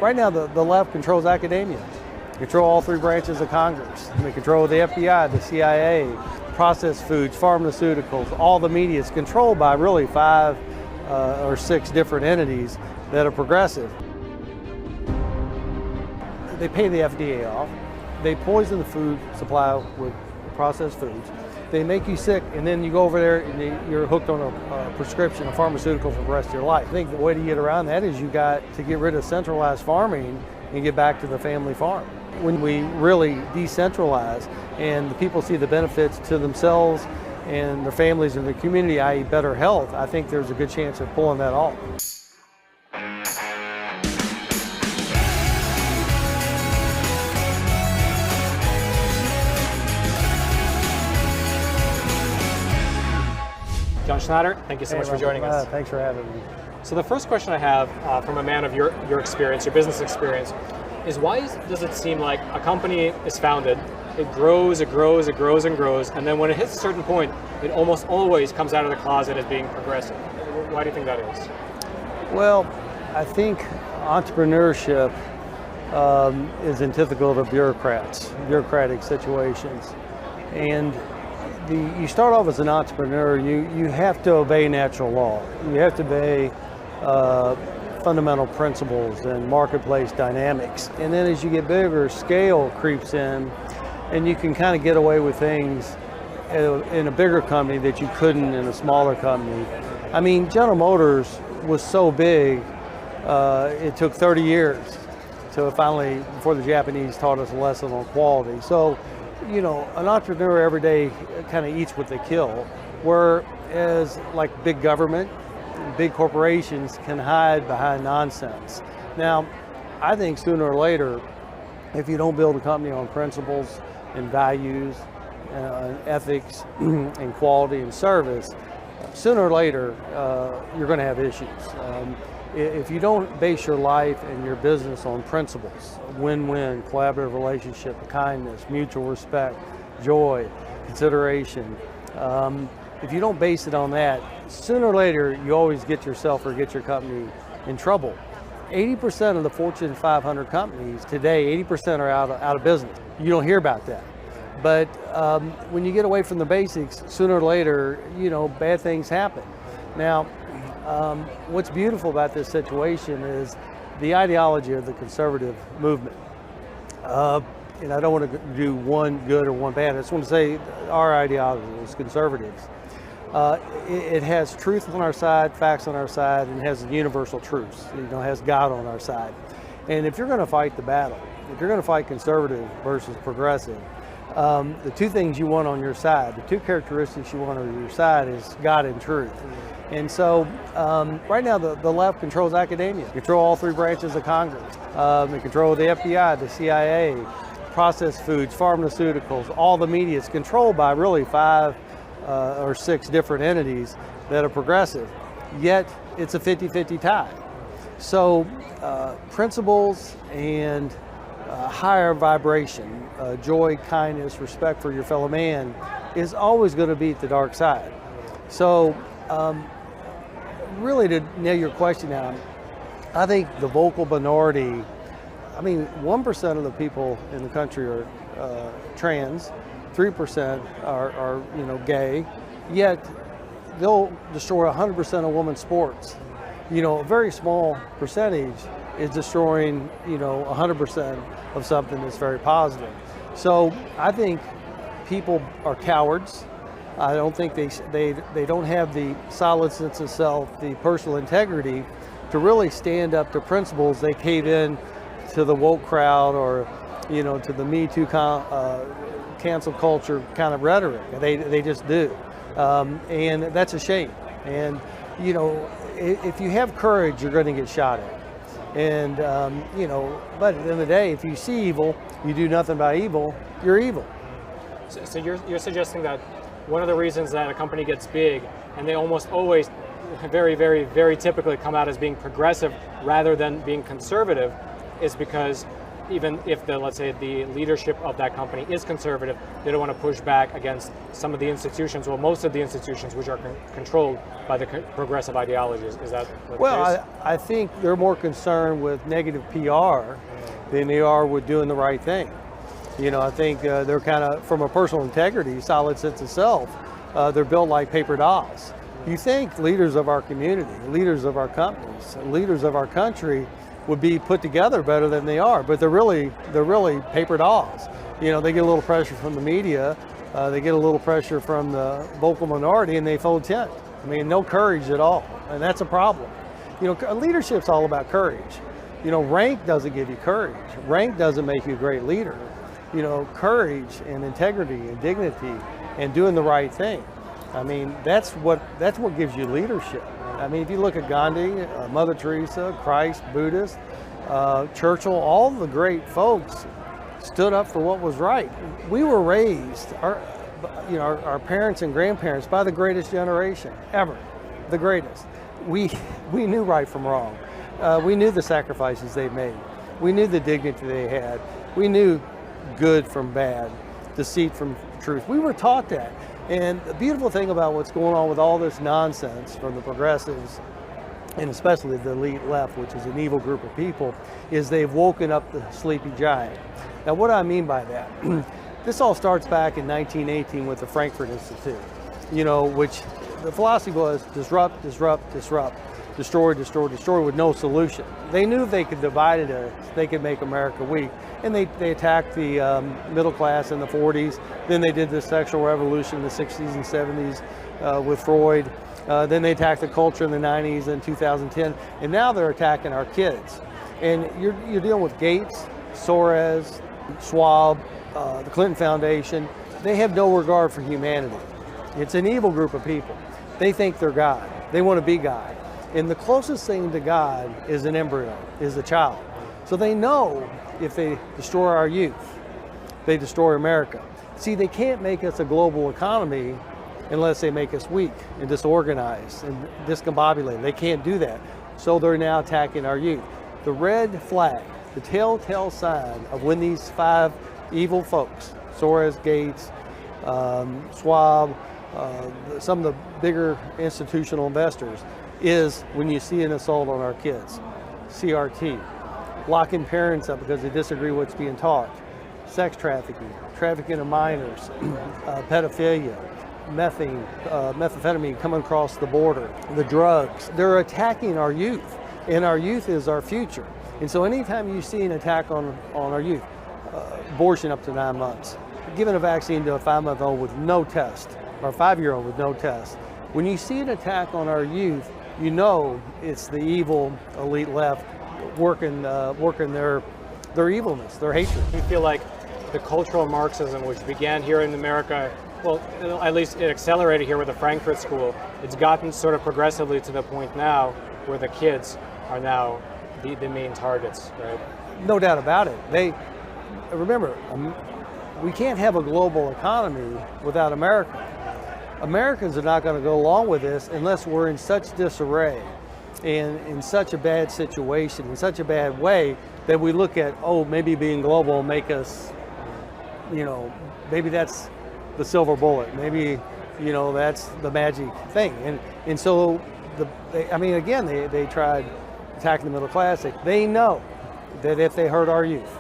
Right now, the left controls academia. They control all three branches of Congress. They control the FBI, the CIA, processed foods, pharmaceuticals, all the media. It's controlled by really 5 or 6 different entities that are progressive. They pay the FDA off. They poison the food supply with processed foods. They make you sick, and then you go over there and you're hooked on a prescription of pharmaceutical for the rest of your life. I think the way to get around that is you got to get rid of centralized farming and get back to the family farm. When we really decentralize and the people see the benefits to themselves and their families and their community, i.e. better health, I think there's a good chance of pulling that off. John Schneider, thank you so much for joining us. Thanks for having me. So the first question I have from a man of your experience, your business experience, is why does it seem like a company is founded, it grows, and then when it hits a certain point, it almost always comes out of the closet as being progressive? Why do you think that is? Well, I think entrepreneurship is antithetical to bureaucratic situations. And you start off as an entrepreneur, you have to obey natural law. You have to obey fundamental principles and marketplace dynamics. And then as you get bigger, scale creeps in, and you can kind of get away with things in a bigger company that you couldn't in a smaller company. I mean, General Motors was so big, it took 30 years to finally, before the Japanese taught us a lesson on quality. So, you know, an entrepreneur every day kind of eats what they kill, whereas like big government, big corporations can hide behind nonsense. Now, I think sooner or later, if you don't build a company on principles and values, ethics and quality and service, sooner or later, you're going to have issues. If you don't base your life and your business on principles, win-win, collaborative relationship, kindness, mutual respect, joy, consideration, if you don't base it on that, sooner or later you always get yourself or get your company in trouble. 80% of the Fortune 500 companies today, 80% are out of business. You don't hear about that. But when you get away from the basics, sooner or later, you know, bad things happen. Now, what's beautiful about this situation is the ideology of the conservative movement. And I don't want to do one good or one bad. I just want to say our ideology is conservatives. It has truth on our side, facts on our side, and has universal truths. You know, it has God on our side. And if you're going to fight the battle, if you're going to fight conservative versus progressive, the two things you want on your side, the two characteristics you want on your side is God and truth. And so right now the left controls academia. They control all 3 branches of Congress. They control the FBI, the CIA, processed foods, pharmaceuticals, all the media. It's controlled by really 5 or 6 different entities that are progressive. Yet it's a 50-50 tie. So principles and higher vibration, joy, kindness, respect for your fellow man is always going to beat the dark side. So really to nail your question down, I think the vocal minority, I mean 1% of the people in the country are trans, 3% are you know, gay, yet they'll destroy 100% of women's sports. You know, a very small percentage is destroying, you know, 100% of something that's very positive. So I think people are cowards. I don't think they don't have the solid sense of self, the personal integrity to really stand up to principles. They cave in to the woke crowd or, you know, to the Me Too cancel culture kind of rhetoric. They just do. And that's a shame. And, you know, if you have courage, you're going to get shot at. And, you know, but at the end of the day, if you see evil, you do nothing about evil, you're evil. So you're suggesting that one of the reasons that a company gets big, and they almost always very typically come out as being progressive rather than being conservative, is because even if let's say the leadership of that company is conservative, they don't want to push back against some of the institutions, well, most of the institutions which are controlled by the progressive ideologies. Is that the case? I think they're more concerned with negative PR than they are with doing the right thing. I think they're kind of, from a personal integrity, solid sense of self, they're built like paper dolls. You think leaders of our community, leaders of our companies, leaders of our country would be put together better than they are, but they're really paper dolls. They get a little pressure from the media, they get a little pressure from the vocal minority, and they fold tent. No courage at all, and that's a problem. Leadership's all about courage. Rank doesn't give you courage. Rank doesn't make you a great leader. Courage and integrity and dignity and doing the right thing. That's what gives you leadership. If you look at Gandhi, Mother Teresa, Christ, Buddhist, Churchill, all the great folks stood up for what was right. We were raised, our parents and grandparents, by the greatest generation ever, the greatest. We knew right from wrong. We knew the sacrifices they made. We knew the dignity they had. We knew good from bad, deceit from truth. We were taught that. And the beautiful thing about what's going on with all this nonsense from the progressives, and especially the elite left, which is an evil group of people, is they've woken up the sleepy giant. Now, what do I mean by that? This all starts back in 1918 with the Frankfurt Institute, which the philosophy was disrupt, disrupt, disrupt, destroy, destroy, destroy, with no solution. They knew if they could divide it, they could make America weak. And they attacked the middle class in the 40s. Then they did the sexual revolution in the 60s and 70s with Freud. Then they attacked the culture in the 90s and 2010. And now they're attacking our kids. And you're dealing with Gates, Soros, Schwab, the Clinton Foundation. They have no regard for humanity. It's an evil group of people. They think they're God. They want to be God. And the closest thing to God is an embryo, is a child. So they know if they destroy our youth, they destroy America. See, they can't make us a global economy unless they make us weak and disorganized and discombobulated. They can't do that. So they're now attacking our youth. The red flag, the telltale sign of when these five evil folks, Soros, Gates, Schwab, some of the bigger institutional investors, is when you see an assault on our kids. CRT, locking parents up because they disagree with what's being taught, sex trafficking, trafficking of minors, pedophilia, methamphetamine coming across the border, the drugs. They're attacking our youth, and our youth is our future. And so anytime you see an attack on our youth, abortion up to 9 months, giving a vaccine to a 5-month-old with no test, or a 5-year-old with no test, when you see an attack on our youth, you know it's the evil elite left working their evilness, their hatred. You feel like the cultural Marxism, which began here in America, well, at least it accelerated here with the Frankfurt School, it's gotten sort of progressively to the point now where the kids are now the main targets, right? No doubt about it. Remember, we can't have a global economy without America. Americans are not going to go along with this unless we're in such disarray and in such a bad situation, in such a bad way, that we look at, maybe being global will make us, maybe that's the silver bullet. Maybe, that's the magic thing. And so, they tried attacking the middle class. They know that if they hurt our youth,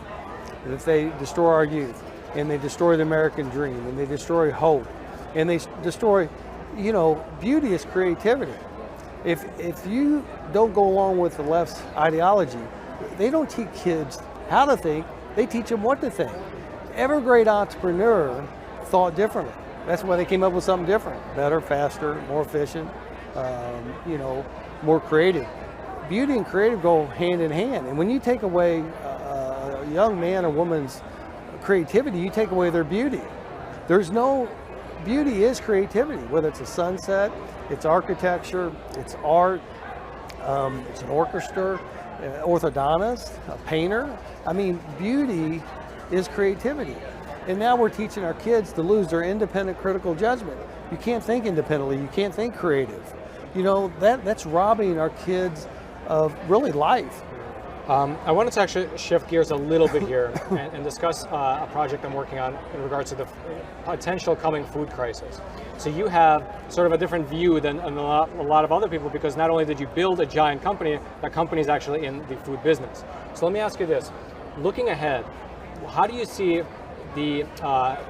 that if they destroy our youth, and they destroy the American dream, and they destroy hope, and they destroy, beauty is creativity. If you don't go along with the left's ideology, they don't teach kids how to think, they teach them what to think. Every great entrepreneur thought differently. That's why they came up with something different, better, faster, more efficient, more creative. Beauty and creative go hand in hand. And when you take away a young man or woman's creativity, you take away their beauty. Beauty is creativity, whether it's a sunset, it's architecture, it's art, it's an orchestra, orthodontist, a painter. Beauty is creativity. And now we're teaching our kids to lose their independent critical judgment. You can't think independently, you can't think creative. That's robbing our kids of really life. I wanted to actually shift gears a little bit here and discuss a project I'm working on in regards to the potential coming food crisis. So you have sort of a different view than a lot of other people, because not only did you build a giant company, that company is actually in the food business. So let me ask you this. Looking ahead, how do you see the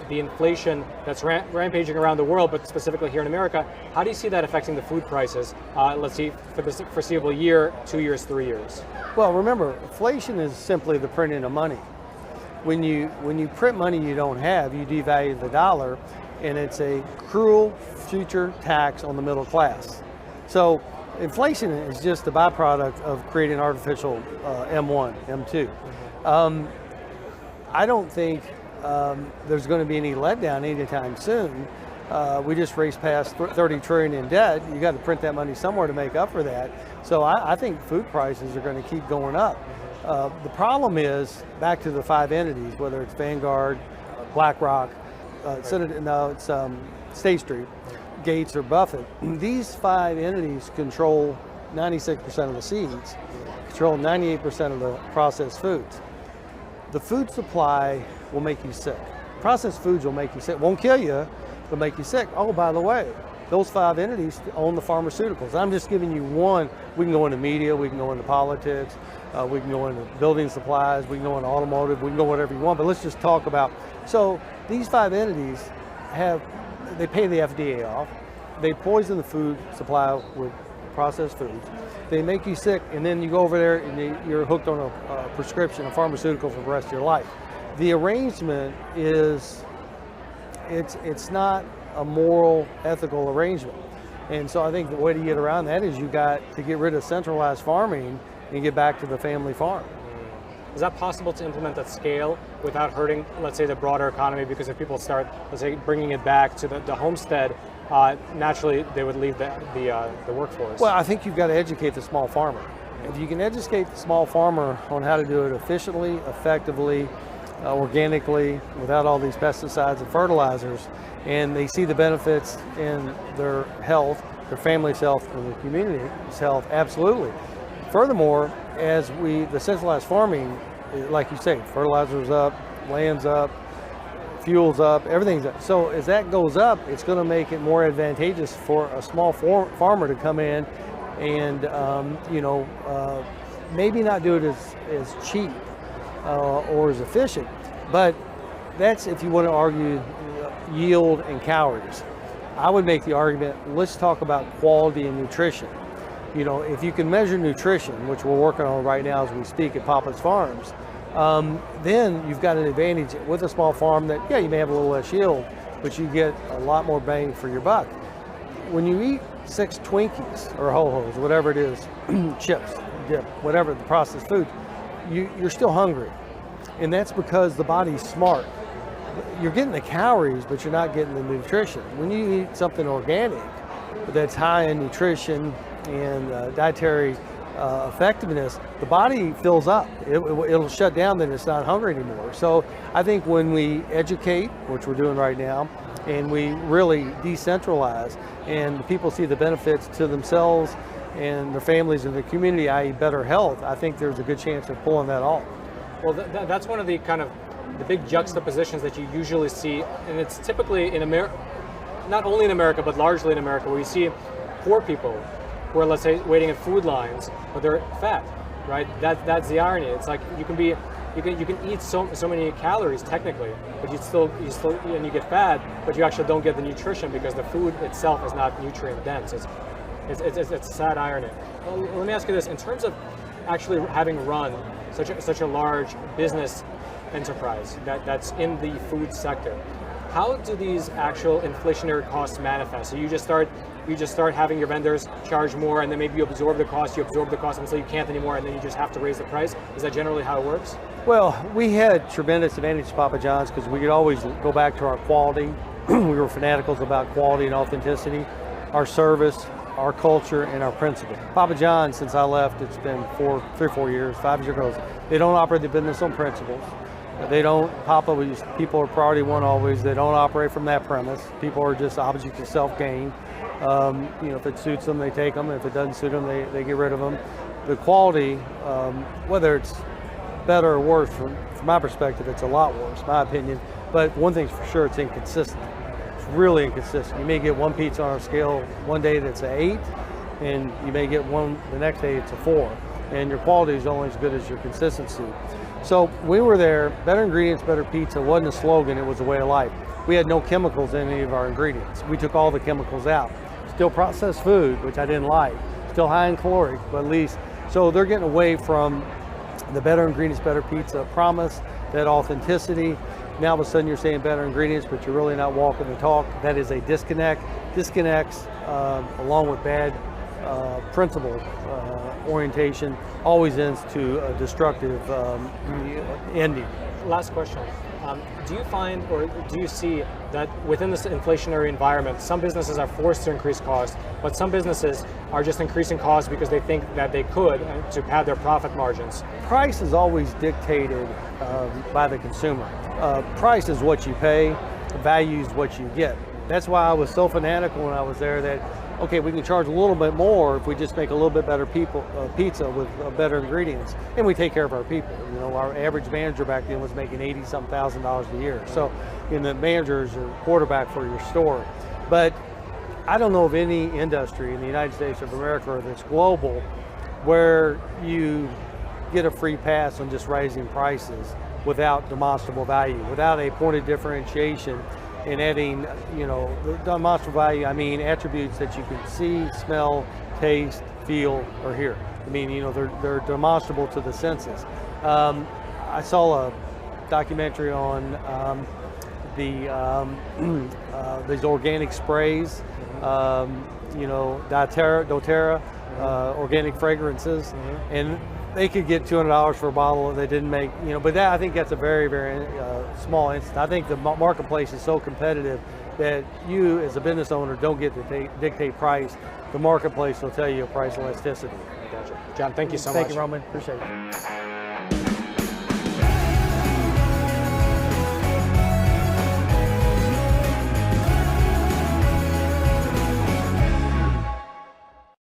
inflation that's rampaging around the world, but specifically here in America, how do you see that affecting the food prices, let's see, for the foreseeable year, 2 years, 3 years? Well, remember, inflation is simply the printing of money. When you print money you don't have, you devalue the dollar, and it's a cruel future tax on the middle class. So inflation is just a byproduct of creating artificial M1, M2. I don't think there's going to be any letdown anytime soon. We just raced past 30 trillion in debt. You got to print that money somewhere to make up for that. So I think food prices are going to keep going up. The problem is, back to the 5 entities, whether it's Vanguard, BlackRock, it's State Street, Gates, or Buffett. These 5 entities control 96% of the seeds, control 98% of the processed foods. The food supply will make you sick. Processed foods will make you sick. Won't kill you, but make you sick. Oh, by the way, those 5 entities own the pharmaceuticals. I'm just giving you one. We can go into media, we can go into politics, we can go into building supplies, we can go into automotive, we can go whatever you want, but let's just talk about. So these 5 entities they pay the FDA off, they poison the food supply with processed foods, they make you sick, and then you go over there and you're hooked on a prescription, a pharmaceutical for the rest of your life. The arrangement is, it's not a moral, ethical arrangement. And so I think the way to get around that is you got to get rid of centralized farming and get back to the family farm. Is that possible to implement at scale without hurting, let's say, the broader economy? Because if people start, let's say, bringing it back to the homestead, naturally they would leave the workforce. Well, I think you've got to educate the small farmer. If you can educate the small farmer on how to do it efficiently, effectively, organically, without all these pesticides and fertilizers, and they see the benefits in their health, their family's health, and the community's health, absolutely. Furthermore, as the centralized farming, like you say, fertilizer's up, land's up, fuel's up, everything's up. So as that goes up, it's going to make it more advantageous for a small farmer to come in and maybe not do it as cheap or as efficient, but that's if you want to argue yield and calories. I would make the argument, let's talk about quality and nutrition. If you can measure nutrition, which we're working on right now as we speak at Papa's Farms, then you've got an advantage with a small farm that, yeah, you may have a little less yield, but you get a lot more bang for your buck. When you eat 6 Twinkies or Ho-Hos, whatever it is, chips, dip, whatever the processed food, you're still hungry. And that's because the body's smart. You're getting the calories, but you're not getting the nutrition. When you eat something organic that's high in nutrition and dietary effectiveness, the body fills up. It'll shut down, then it's not hungry anymore. So I think when we educate, which we're doing right now, and we really decentralize, and the people see the benefits to themselves and their families and the community, i.e. better health, I think there's a good chance of pulling that off. Well, that's one of the kind of the big juxtapositions that you usually see, and it's typically in America, not only in America, but largely in America, where you see poor people who are, let's say, waiting in food lines, but they're fat, right? That's the irony. It's like you can eat so many calories technically, but you still and you get fat, but you actually don't get the nutrition because the food itself is not nutrient dense. It's a sad irony. Well, let me ask you this: in terms of actually having run such a large business enterprise that's in the food sector, how do these actual inflationary costs manifest? So you just start having your vendors charge more, and then maybe you absorb the cost until you can't anymore, and then you just have to raise the price? Is that generally how it works? Well, we had tremendous advantage to Papa John's because we could always go back to our quality. We were fanaticals about quality and authenticity, our service, our culture, and our principle. Papa John's, since I left, it's been 3 or 4 years, 5 years ago, they don't operate the business on principles. They don't, people are priority one always. They don't operate from that premise. People are just objects of self-gain. If it suits them, they take them. If it doesn't suit them, they get rid of them. the quality, whether it's better or worse, from my perspective, it's a lot worse, my opinion. But one thing's for sure, it's inconsistent. It's really inconsistent. You may get one pizza on a scale one day that's an 8, and you may get one the next day it's a 4. And your quality is only as good as your consistency. So we were there, better ingredients, better pizza wasn't a slogan, it was a way of life. We had no chemicals in any of our ingredients. We took all the chemicals out. Still processed food, which I didn't like. Still high in caloric, but at least, so they're getting away from the better ingredients, better pizza promise, that authenticity. Now all of a sudden you're saying better ingredients, but you're really not walking the talk. That is a disconnect. Disconnects, along with bad principle orientation, always ends to a destructive ending. Last question. Do you find, or do you see that within this inflationary environment, some businesses are forced to increase costs, but some businesses are just increasing costs because they think that they could to pad their profit margins? Price is always dictated by the consumer. Price is what you pay, value is what you get. That's why I was so fanatical when I was there that, okay, we can charge a little bit more if we just make a little bit better pizza with better ingredients, and we take care of our people. You know, our average manager back then was making $80-some thousand a year. So, and the manager is your quarterback for your store. But I don't know of any industry in the United States of America or that's global where you get a free pass on just raising prices without demonstrable value, without a point of differentiation. And adding, you know, the demonstrable value, I mean attributes that you can see, smell, taste, feel, or hear. I mean, you know, they're demonstrable to the senses. I saw a documentary on these organic sprays, you know, doTERRA, organic fragrances, and they could get $200 for a bottle and they didn't make, you know, but that, I think that's a very, very small instance. I think the marketplace is so competitive that you as a business owner don't get to dictate price. The marketplace will tell you a price elasticity. Gotcha. John, thank you so much. Thank you, Roman. Appreciate it.